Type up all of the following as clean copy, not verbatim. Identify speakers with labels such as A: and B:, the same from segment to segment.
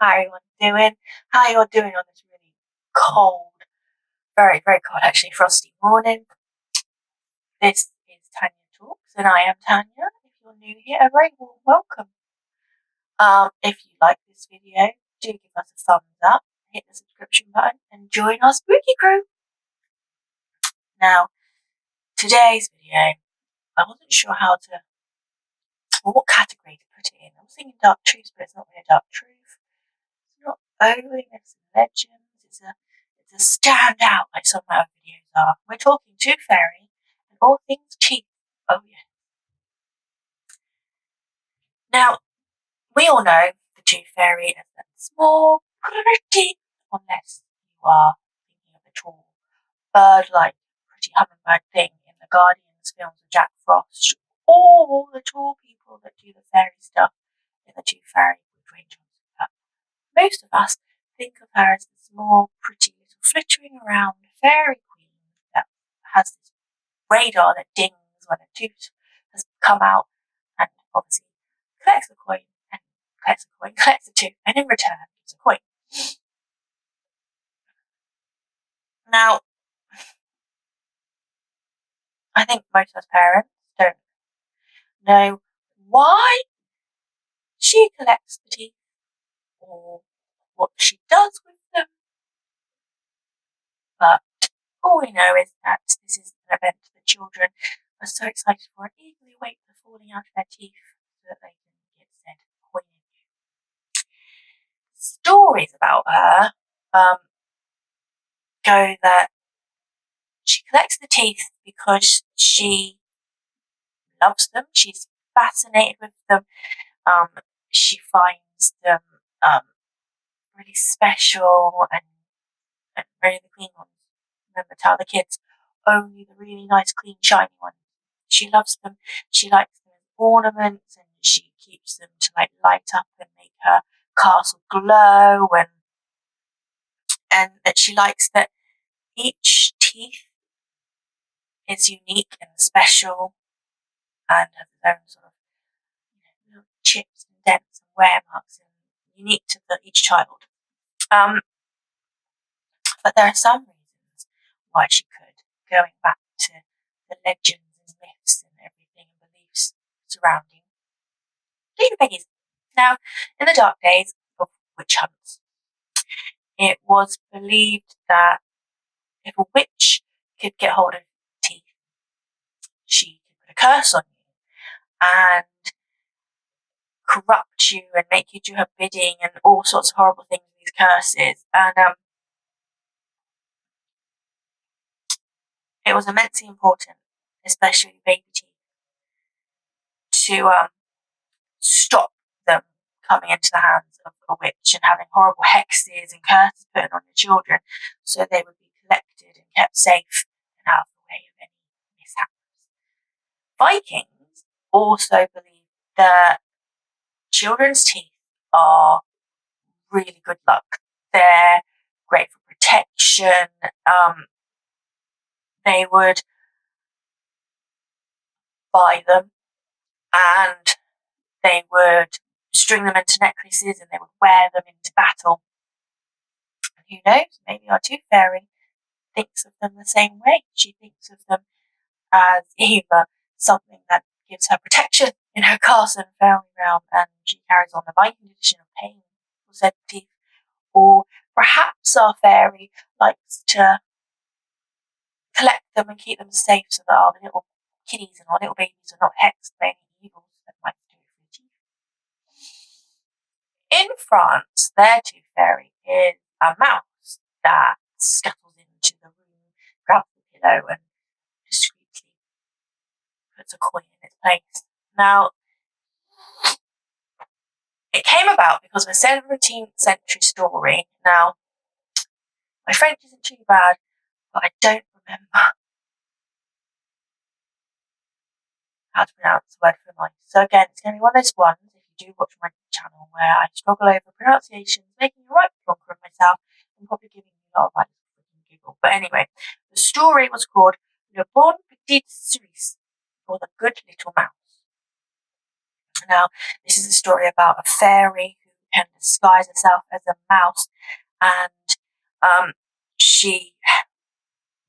A: How everyone doing? How you're doing on this really cold, very, very cold, actually frosty morning? This is Tanya Talks, and I am Tanya. If you're new here, a very warm welcome. If you like this video, do give us a thumbs up, hit the subscription button, and join our spooky crew. Now, today's video, I wasn't sure what category to put it in. I was thinking dark truths, but it's not really a dark truth. It's not overly legends. It's a standout like some of my other videos are. We're talking Tooth Fairy and all things cheap. Oh yeah. Now, we all know the Tooth Fairy as that small, pretty, unless you are thinking of the tall bird-like pretty hummingbird thing in the Guardians films of Jack Frost, or the tall people that do the fairy stuff in the Tooth Fairy with Dwayne Johnson. Most of us think of her as this small, pretty little flittering around fairy queen that has this radar that dings when a tooth has come out, and obviously collects the coin, collects the tooth, and in return gives a coin. Now, I think most of us parents don't know why she collects the teeth or what she does with them, but all we know is that this is an event that children are so excited for and eagerly wait for falling out of their teeth so that they can get said coinage. Stories about her go that she collects the teeth because she loves them, she's fascinated with them, she finds them really special and really the clean ones. Remember, tell the kids only the really nice, clean, shiny ones. She loves them. She likes them as ornaments, and she keeps them to light up and make her castle glow. And that she likes that each teeth is unique and special, and has its own sort of little chips and dents and wear marks, and unique to each child. But there are some reasons why she could, going back to the legends and myths and everything and beliefs surrounding Lady Peggy's. Now, in the dark days of witch hunts, it was believed that if a witch could get hold of teeth, she could put a curse on you and corrupt you and make you do her bidding and all sorts of horrible things with these curses. And it was immensely important, especially baby teeth, to stop them coming into the hands of a witch and having horrible hexes and curses put on the children, so they would be collected and kept safe and out of the way of any mishaps. Vikings also believe that children's teeth are really good luck. They're great for protection. They would buy them and they would string them into necklaces and they would wear them into battle. And who knows, maybe our Tooth Fairy thinks of them the same way. She thinks of them as either something that gives her protection in her castle and fairy realm, and she carries on the Viking tradition of paying for said teeth, or perhaps our fairy likes to collect them and keep them safe so that our little kiddies and our little babies are not hexed by any evils that might do it for the teeth. In France, their Tooth Fairy is a mouse that scuttles into the room, grabs the pillow, and discreetly puts a coin in its place. Now, it came about because of a 17th century story. Now, my French isn't too bad, but I don't remember how to pronounce the word for mine. So again, it's going to be one of those ones, if you do watch my channel, where I struggle over pronunciations, making a right plonker of myself, and probably giving you a lot of ideas to Google. But anyway, the story was called Le Bon Petit Cerise, or the Good Little Mouse. Now, this is a story about a fairy who can disguise herself as a mouse, and she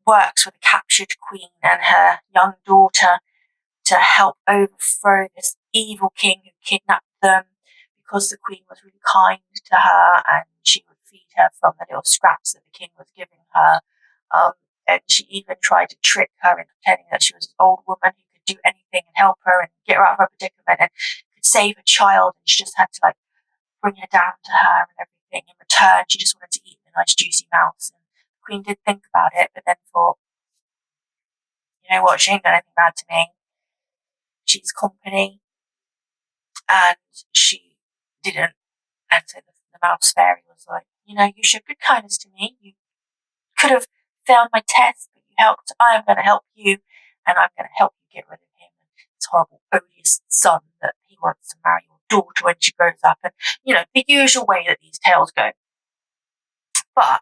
A: works with the captured queen and her young daughter to help overthrow this evil king who kidnapped them, because the queen was really kind to her and she would feed her from the little scraps that the king was giving her. And she even tried to trick her into pretending that she was an old woman who could do anything and help her and get her out of her predicament and could save her child. And she just had to bring her down to her and everything. In return, she just wanted to eat a nice juicy mouse. And the queen did think about it, but then thought, you know what, she ain't done anything bad to me. She's company, and she didn't. And so the mouse fairy was like, you showed good kindness to me. You could have failed my test, but you helped. I am going to help you, and I'm going to help you get rid of him and his horrible, odious son that he wants to marry your daughter when she grows up. And, the usual way that these tales go. But,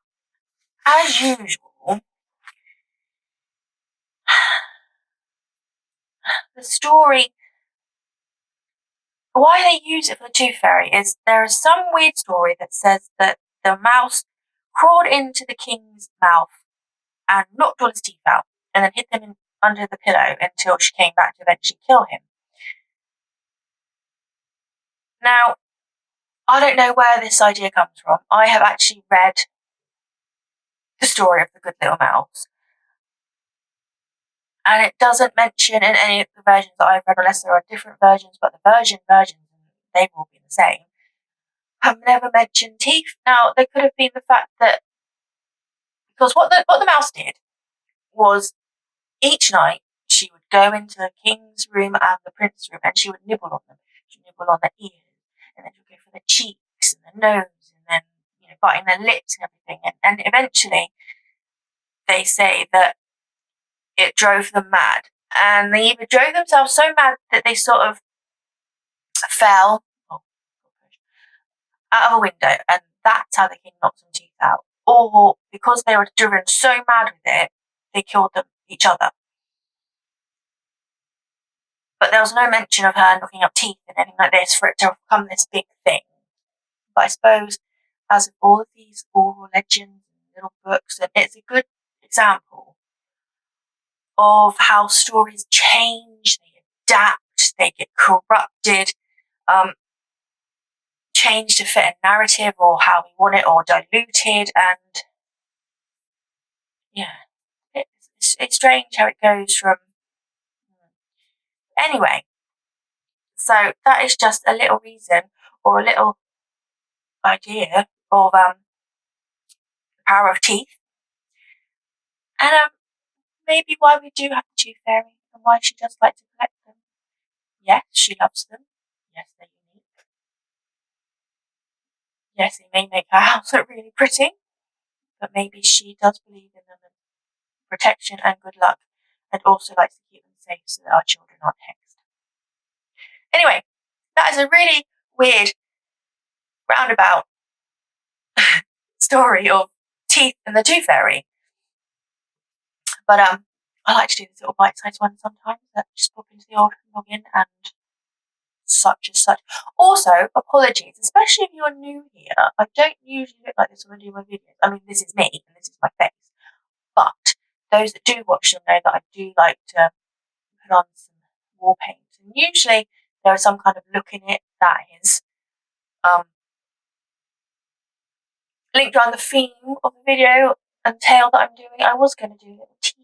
A: as usual, the story, why they use it for the Tooth Fairy is there is some weird story that says that the mouse crawled into the king's mouth and knocked all his teeth out, and then hid them under the pillow until she came back to eventually kill him. Now, I don't know where this idea comes from. I have actually read the story of the Good Little Mouse, and it doesn't mention in any of the versions that I've read, unless there are different versions, but the versions, they've all been the same, have never mentioned teeth. Now, there could have been the fact that, because what the mouse did was, each night she would go into the king's room and the prince's room, and she would nibble on them. She would nibble on their ears, and then she would go for the cheeks and the nose, and then biting their lips and everything. And eventually, they say that it drove them mad, and they either drove themselves so mad that they sort of fell out of a window, and that's how the king knocked some teeth out, or because they were driven so mad with it, they killed each other. But there was no mention of her knocking up teeth and anything like this for it to become this big thing. But I suppose, as with all of these oral legends and little books, and it's a good example of how stories change, they adapt, they get corrupted, change to fit a narrative or how we want it, or diluted, and it's strange how it goes from. Anyway, so that is just a little reason or a little idea of the power of teeth, and maybe why we do have the Tooth Fairy and why she does like to collect them. Yes, she loves them. Yes, they're unique. Yes, they may make her house look really pretty, but maybe she does believe in them and protection and good luck, and also likes to keep them safe so that our children aren't hexed. Anyway, that is a really weird, roundabout story of teeth and the Tooth Fairy. But I like to do this little bite-sized one sometimes that just pop into the old login and such as such. Also, apologies, especially if you're new here. I don't usually look like this when I do my videos. I mean, this is me and this is my face. But those that do watch them know that I do like to put on some war paint. And usually there is some kind of look in it that is linked around the theme of the video and tale that I'm doing. I was going to do little teeth,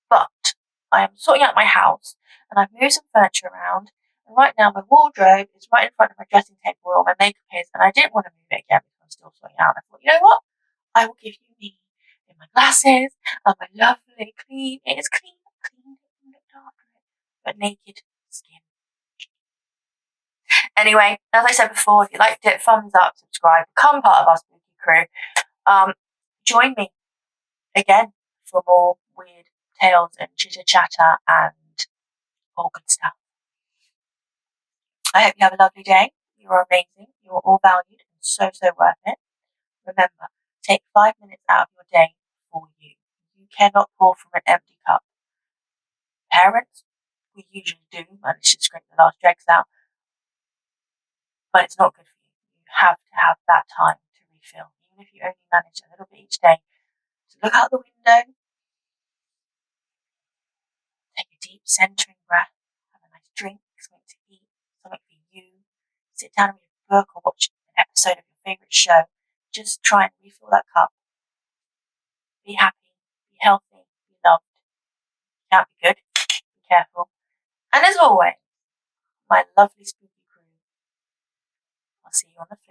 A: but I am sorting out my house and I've moved some furniture around. And right now my wardrobe is right in front of my dressing table where all my makeup is, and I didn't want to move it again because I'm still sorting it out. I thought, you know what? I will give you me in my glasses and my lovely clean. It is clean, looked after it, but naked skin. Anyway, as I said before, if you liked it, thumbs up, subscribe, become part of our spooky crew. Join me again for more weird tales and chitter chatter and all good stuff. I hope you have a lovely day. You are amazing. You are all valued and so worth it. Remember, take 5 minutes out of your day for you. You cannot pour from an empty cup. Parents, we usually do, manage to scrape the last dregs out, but it's not good for you. You have to have that time to refill, even if you only manage a little bit each day. So look out the window, take a deep centering breath, have a nice drink, something to eat, something for you. Sit down and read a book or watch an episode of your favourite show. Just try and refill that cup. Be happy, be healthy, be loved. You can't be good, be careful. And as always, my lovely spooky crew, I'll see you on the flip.